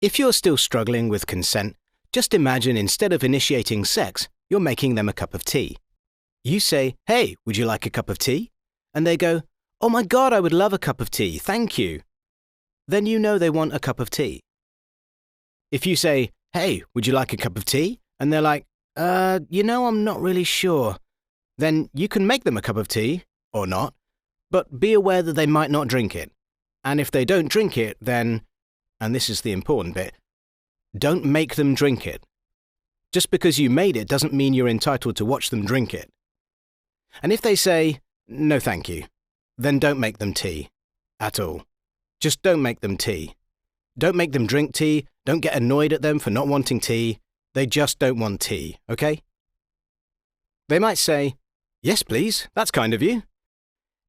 If you're still struggling with consent, just imagine instead of initiating sex, you're making them a cup of tea. You say, "Hey, would you like a cup of tea?" And they go, "Oh my God, I would love a cup of tea, thank you." Then you know they want a cup of tea. If you say, "Hey, would you like a cup of tea?" And they're like, I'm not really sure. Then you can make them a cup of tea, or not, but be aware that they might not drink it. And if they don't drink it, then, and this is the important bit, don't make them drink it. Just because you made it doesn't mean you're entitled to watch them drink it. And if they say, "No thank you," then don't make them tea. At all. Just don't make them tea. Don't make them drink tea, don't get annoyed at them for not wanting tea. They just don't want tea, okay? They might say, "Yes please, that's kind of you."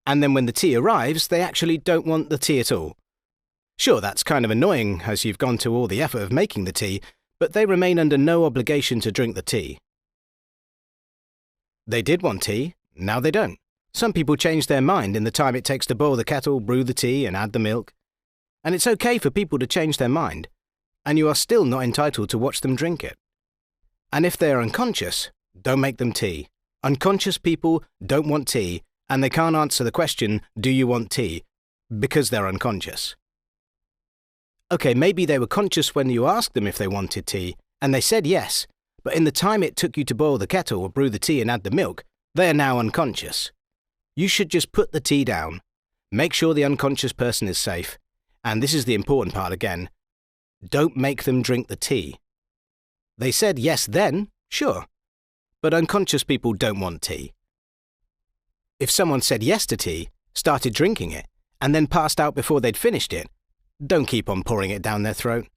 And then when the tea arrives, they actually don't want the tea at all. Sure, that's kind of annoying as you've gone to all the effort of making the tea, but they remain under no obligation to drink the tea. They did want tea, now they don't. Some people change their mind in the time it takes to boil the kettle, brew the tea, and add the milk. And it's okay for people to change their mind, and you are still not entitled to watch them drink it. And if they are unconscious, don't make them tea. Unconscious people don't want tea, and they can't answer the question, "Do you want tea?" because they're unconscious. Okay, maybe they were conscious when you asked them if they wanted tea, and they said yes, but in the time it took you to boil the kettle or brew the tea and add the milk, they are now unconscious. You should just put the tea down, make sure the unconscious person is safe, and this is the important part again, don't make them drink the tea. They said yes then, sure, but unconscious people don't want tea. If someone said yes to tea, started drinking it, and then passed out before they'd finished it, don't keep on pouring it down their throat.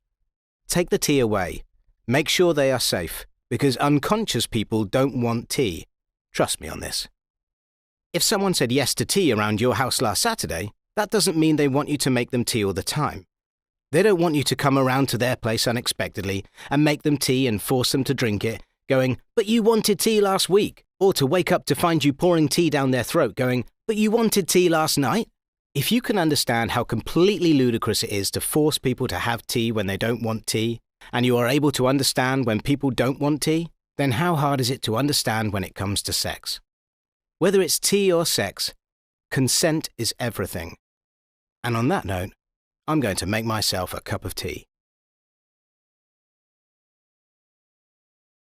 Take the tea away. Make sure they are safe, because unconscious people don't want tea. Trust me on this. If someone said yes to tea around your house last Saturday, that doesn't mean they want you to make them tea all the time. They don't want you to come around to their place unexpectedly and make them tea and force them to drink it, going, "But you wanted tea last week," or to wake up to find you pouring tea down their throat going, "But you wanted tea last night." If you can understand how completely ludicrous it is to force people to have tea when they don't want tea, and you are able to understand when people don't want tea, then how hard is it to understand when it comes to sex? Whether it's tea or sex, consent is everything. And on that note, I'm going to make myself a cup of tea.